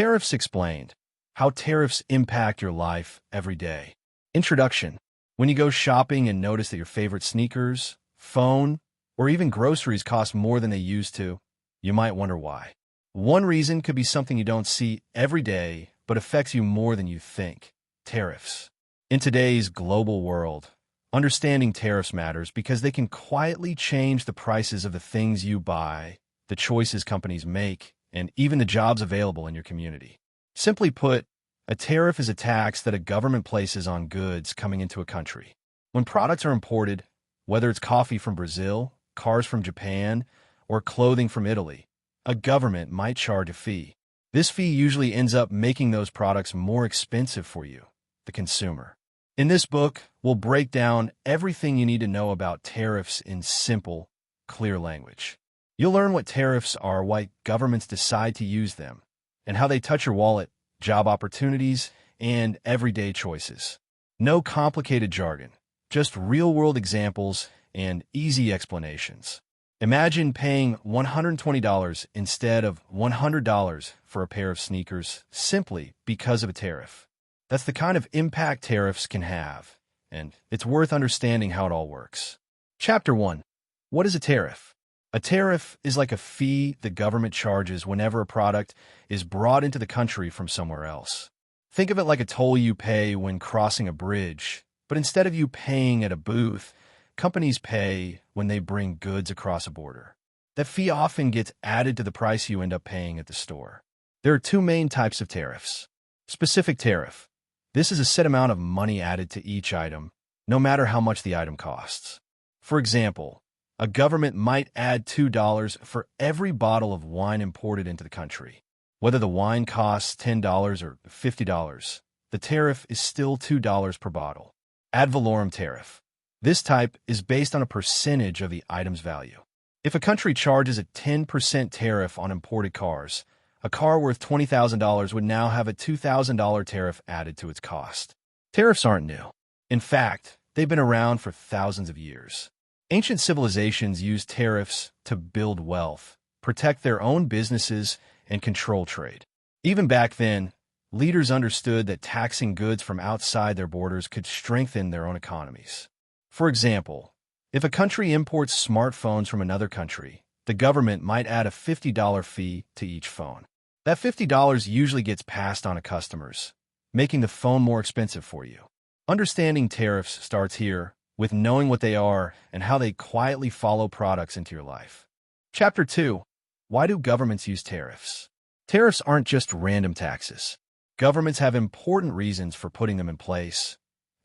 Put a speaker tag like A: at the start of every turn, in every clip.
A: Tariffs Explained: How Tariffs Impact Your Life Every Day. Introduction. When you go shopping and notice that your favorite sneakers, phone, or even groceries cost more than they used to, you might wonder why. One reason could be something you don't see every day but affects you more than you think: tariffs. In today's global world, understanding tariffs matters because they can quietly change the prices of the things you buy, the choices companies make, and even the jobs available in your community. Simply put, a tariff is a tax that a government places on goods coming into a country. When products are imported, whether it's coffee from Brazil, cars from Japan, or clothing from Italy, a government might charge a fee. This fee usually ends up making those products more expensive for you, the consumer. In this book, we'll break down everything you need to know about tariffs in simple, clear language. You'll learn what tariffs are, why governments decide to use them, and how they touch your wallet, job opportunities, and everyday choices. No complicated jargon, just real-world examples and easy explanations. Imagine paying $120 instead of $100 for a pair of sneakers simply because of a tariff. That's the kind of impact tariffs can have, and it's worth understanding how it all works. Chapter 1. What is a tariff? A tariff is like a fee the government charges whenever a product is brought into the country from somewhere else. Think of it like a toll you pay when crossing a bridge, but instead of you paying at a booth, companies pay when they bring goods across a border. That fee often gets added to the price you end up paying at the store. There are two main types of tariffs. Specific tariff. This is a set amount of money added to each item, no matter how much the item costs. For example, a government might add $2 for every bottle of wine imported into the country. Whether the wine costs $10 or $50, the tariff is still $2 per bottle. Ad valorem tariff. This type is based on a percentage of the item's value. If a country charges a 10% tariff on imported cars, a car worth $20,000 would now have a $2,000 tariff added to its cost. Tariffs aren't new. In fact, they've been around for thousands of years. Ancient civilizations used tariffs to build wealth, protect their own businesses, and control trade. Even back then, leaders understood that taxing goods from outside their borders could strengthen their own economies. For example, if a country imports smartphones from another country, the government might add a $50 fee to each phone. That $50 usually gets passed on to customers, making the phone more expensive for you. Understanding tariffs starts here, with knowing what they are and how they quietly follow products into your life. Chapter 2. Why do governments use tariffs? Tariffs aren't just random taxes. Governments have important reasons for putting them in place,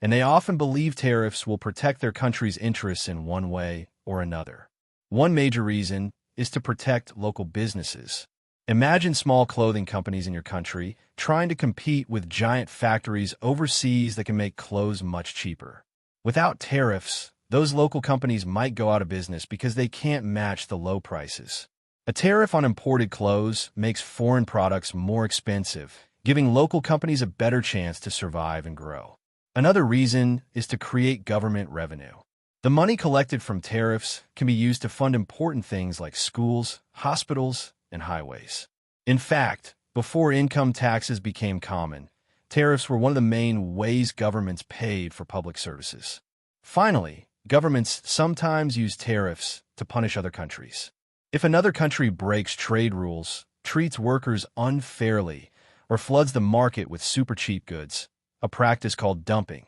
A: and they often believe tariffs will protect their country's interests in one way or another. One major reason is to protect local businesses. Imagine small clothing companies in your country trying to compete with giant factories overseas that can make clothes much cheaper. Without tariffs, those local companies might go out of business because they can't match the low prices. A tariff on imported clothes makes foreign products more expensive, giving local companies a better chance to survive and grow. Another reason is to create government revenue. The money collected from tariffs can be used to fund important things like schools, hospitals, and highways. In fact, before income taxes became common, tariffs were one of the main ways governments paid for public services. Finally, governments sometimes use tariffs to punish other countries. If another country breaks trade rules, treats workers unfairly, or floods the market with super cheap goods, a practice called dumping,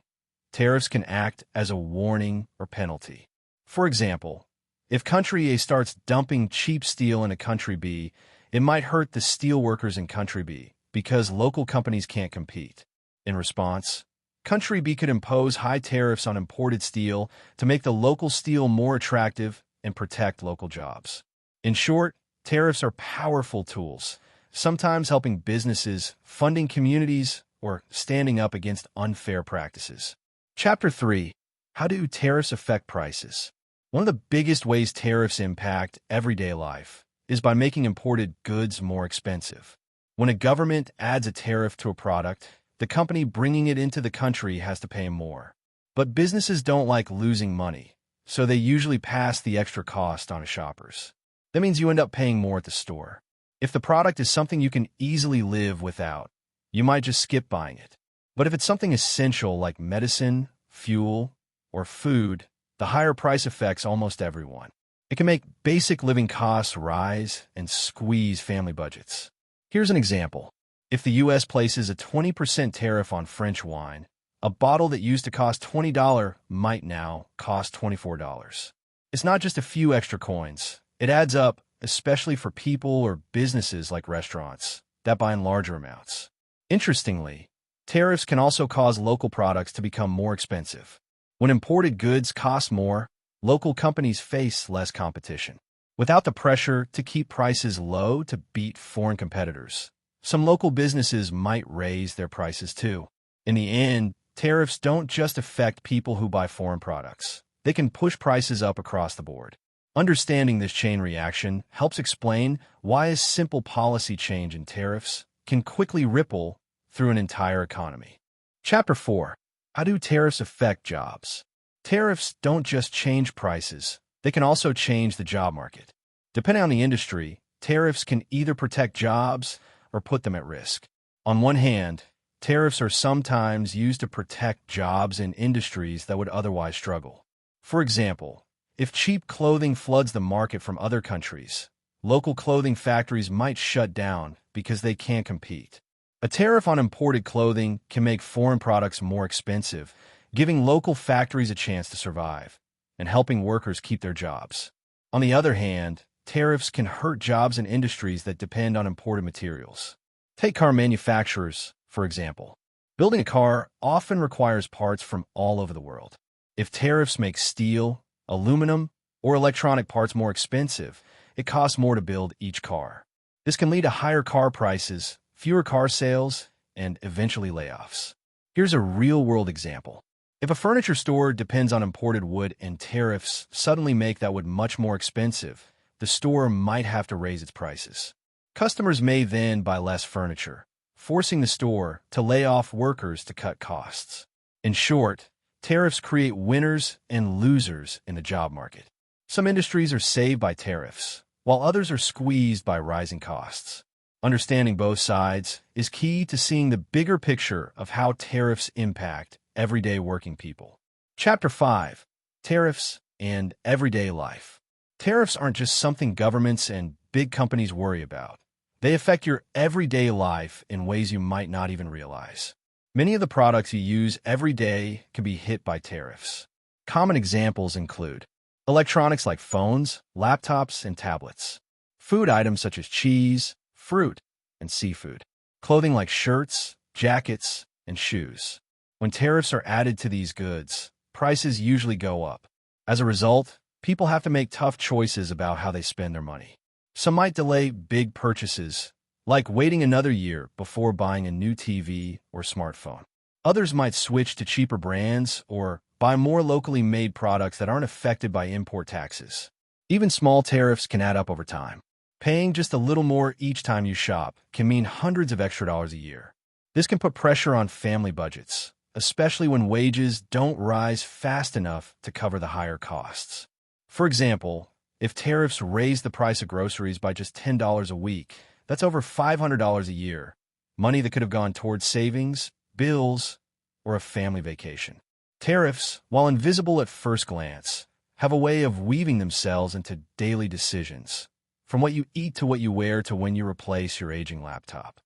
A: tariffs can act as a warning or penalty. For example, if country A starts dumping cheap steel into country B, it might hurt the steel workers in country B because local companies can't compete. In response, country B could impose high tariffs on imported steel to make the local steel more attractive and protect local jobs. In short, tariffs are powerful tools, sometimes helping businesses, funding communities, or standing up against unfair practices. Chapter 3. How do tariffs affect prices? One of the biggest ways tariffs impact everyday life is by making imported goods more expensive. When a government adds a tariff to a product, the company bringing it into the country has to pay more. But businesses don't like losing money, so they usually pass the extra cost on to shoppers. That means you end up paying more at the store. If the product is something you can easily live without, you might just skip buying it. But if it's something essential like medicine, fuel, or food, the higher price affects almost everyone. It can make basic living costs rise and squeeze family budgets. Here's an example. If the U.S. places a 20% tariff on French wine, a bottle that used to cost $20 might now cost $24. It's not just a few extra coins. It adds up, especially for people or businesses like restaurants that buy in larger amounts. Interestingly, tariffs can also cause local products to become more expensive. When imported goods cost more, local companies face less competition. Without the pressure to keep prices low to beat foreign competitors, some local businesses might raise their prices too. In the end, tariffs don't just affect people who buy foreign products. They can push prices up across the board. Understanding this chain reaction helps explain why a simple policy change in tariffs can quickly ripple through an entire economy. Chapter 4. How do tariffs affect jobs? Tariffs don't just change prices, they can also change the job market. Depending on the industry, tariffs can either protect jobs or put them at risk. On one hand, tariffs are sometimes used to protect jobs in industries that would otherwise struggle. For example, if cheap clothing floods the market from other countries, local clothing factories might shut down because they can't compete. A tariff on imported clothing can make foreign products more expensive, giving local factories a chance to survive and helping workers keep their jobs. On the other hand, tariffs can hurt jobs in industries that depend on imported materials. Take car manufacturers, for example. Building a car often requires parts from all over the world. If tariffs make steel, aluminum, or electronic parts more expensive, it costs more to build each car. This can lead to higher car prices, fewer car sales, and eventually layoffs. Here's a real-world example. If a furniture store depends on imported wood and tariffs suddenly make that wood much more expensive, the store might have to raise its prices. Customers may then buy less furniture, forcing the store to lay off workers to cut costs. In short, tariffs create winners and losers in the job market. Some industries are saved by tariffs, while others are squeezed by rising costs. Understanding both sides is key to seeing the bigger picture of how tariffs impact everyday working people. Chapter 5. Tariffs and Everyday Life. Tariffs aren't just something governments and big companies worry about. They affect your everyday life in ways you might not even realize. Many of the products you use every day can be hit by tariffs. Common examples include electronics like phones, laptops, and tablets, food items such as cheese, fruit, and seafood, clothing like shirts, jackets, and shoes. When tariffs are added to these goods, prices usually go up. As a result, people have to make tough choices about how they spend their money. Some might delay big purchases, like waiting another year before buying a new TV or smartphone. Others might switch to cheaper brands or buy more locally made products that aren't affected by import taxes. Even small tariffs can add up over time. Paying just a little more each time you shop can mean hundreds of extra dollars a year. This can put pressure on family budgets, especially when wages don't rise fast enough to cover the higher costs. For example, if tariffs raise the price of groceries by just $10 a week, that's over $500 a year, money that could have gone towards savings, bills, or a family vacation. Tariffs, while invisible at first glance, have a way of weaving themselves into daily decisions, from what you eat to what you wear to when you replace your aging laptop.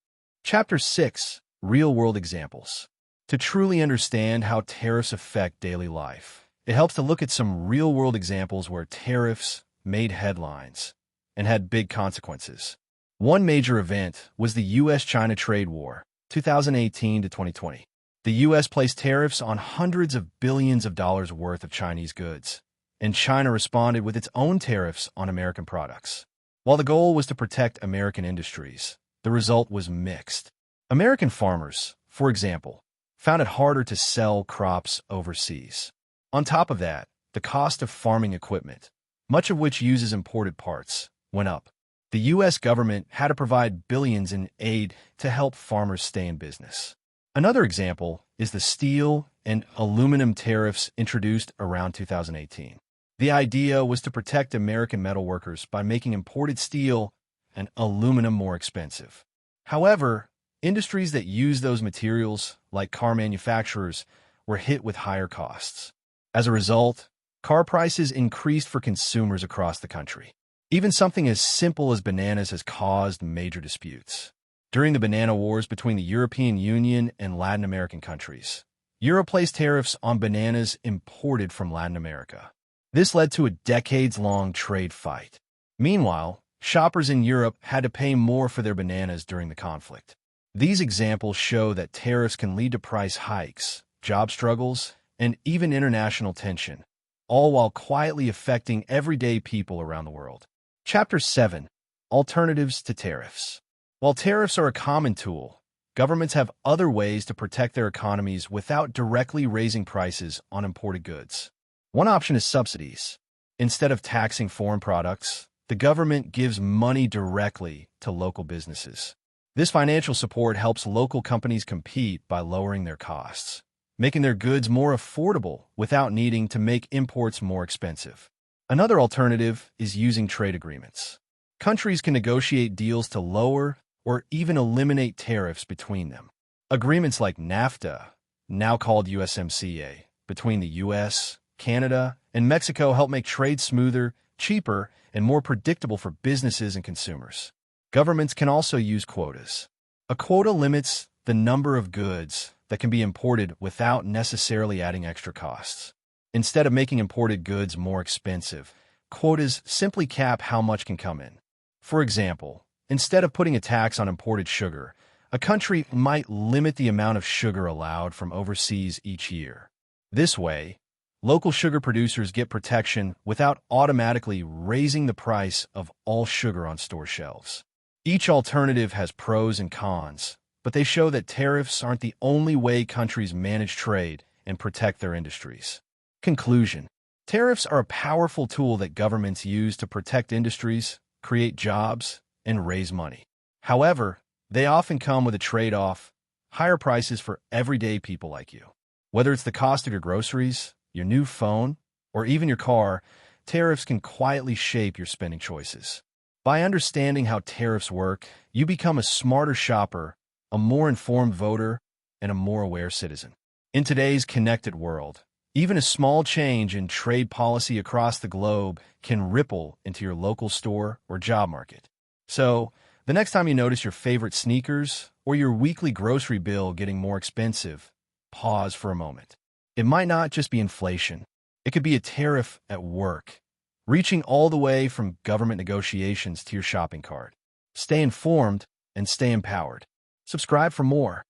A: Chapter 6. Real-world examples. To truly understand how tariffs affect daily life, it helps to look at some real-world examples where tariffs made headlines and had big consequences. One major event was the U.S. China trade war, 2018 to 2020. The U.S. placed tariffs on hundreds of billions of dollars worth of Chinese goods, and China responded with its own tariffs on American products. While the goal was to protect American industries, the result was mixed. American farmers, for example, found it harder to sell crops overseas. On top of that, the cost of farming equipment, much of which uses imported parts, went up. The U.S. government had to provide billions in aid to help farmers stay in business. Another example is the steel and aluminum tariffs introduced around 2018. The idea was to protect American metal workers by making imported steel and aluminum more expensive. However, industries that use those materials, like car manufacturers, were hit with higher costs. As a result, car prices increased for consumers across the country. Even something as simple as bananas has caused major disputes. During the banana wars between the European Union and Latin American countries, Europe placed tariffs on bananas imported from Latin America. This led to a decades-long trade fight. Meanwhile, shoppers in Europe had to pay more for their bananas during the conflict. These examples show that tariffs can lead to price hikes, job struggles, and even international tension, all while quietly affecting everyday people around the world. Chapter 7. Alternatives to Tariffs. While tariffs are a common tool, governments have other ways to protect their economies without directly raising prices on imported goods. One option is subsidies. Instead of taxing foreign products, the government gives money directly to local businesses. This financial support helps local companies compete by lowering their costs, making their goods more affordable without needing to make imports more expensive. Another alternative is using trade agreements. Countries can negotiate deals to lower or even eliminate tariffs between them. Agreements like NAFTA, now called USMCA, between the U.S., Canada, and Mexico help make trade smoother, cheaper, and more predictable for businesses and consumers. Governments can also use quotas. A quota limits the number of goods that can be imported without necessarily adding extra costs. Instead of making imported goods more expensive, quotas simply cap how much can come in. For example, instead of putting a tax on imported sugar, a country might limit the amount of sugar allowed from overseas each year. This way, local sugar producers get protection without automatically raising the price of all sugar on store shelves. Each alternative has pros and cons, but they show that tariffs aren't the only way countries manage trade and protect their industries. Conclusion: tariffs are a powerful tool that governments use to protect industries, create jobs, and raise money. However, they often come with a trade-off: higher prices for everyday people like you. Whether it's the cost of your groceries, your new phone, or even your car, tariffs can quietly shape your spending choices. By understanding how tariffs work, you become a smarter shopper, a more informed voter, and a more aware citizen. In today's connected world, even a small change in trade policy across the globe can ripple into your local store or job market. So, the next time you notice your favorite sneakers or your weekly grocery bill getting more expensive, pause for a moment. It might not just be inflation. It could be a tariff at work, reaching all the way from government negotiations to your shopping cart. Stay informed and stay empowered. Subscribe for more.